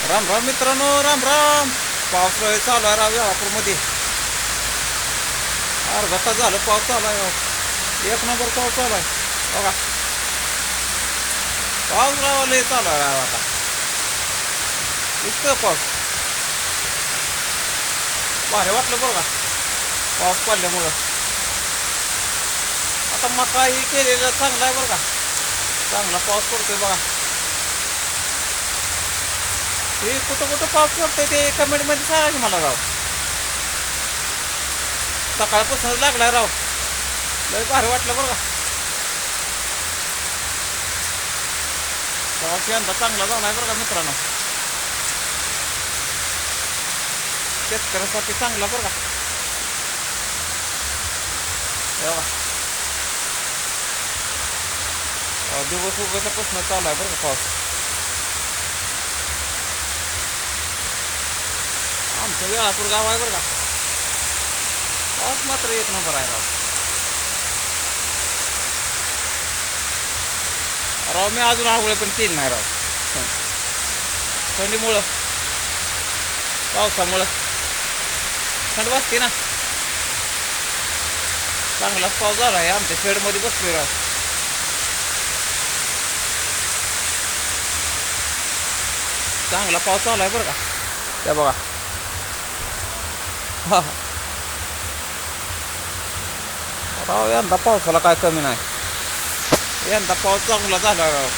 राम राम मित्रांनो, राम राम. पाऊस चालू आहे राव वेळापूरमध्ये. अर्धा तास झालं पाऊस चालू आहे राव. एक नंबर पाऊस चालू आहे बघा. पाऊस राव लय चालू आहे राव आता. इतकं पाऊस भारी वाटलं बरं का पाऊस पडल्यामुळं. आता मका ही केलेलं चांगला आहे बरं का. चांगला पाऊस पडतोय बघा. हे कुठं कुठं पाऊस पडतोय ते कमेंटमध्ये सांगा की मला राव. सकाळपासूनच लागलाय राव. लय भारी वाटलं बरं का. पाऊस यंदा चांगला झाला आहे बरं का मित्रांनो. शेतकऱ्यासाठी चांगला बरं का. तेव्हा दिवस उगवल्यापासून चालू आहे बरं का पाऊस. आमचं वेळापूर गाव आहे बरं का. पाऊस मात्र एक नंबर आहे राव. राव मी अजून आंघोळ पण केली नाही राव. थंडीमुळं, पावसामुळं थंड वाजते ना. चांगलाच पाऊस झाला आहे. आमच्या शेडमध्ये बसलोय राव. चांगला पाऊस चालू आहे बरं का. त्या बघा. हा राव यंदा पावसाला काय कमी नाही. यंदा पाऊस चांगला झाला राव.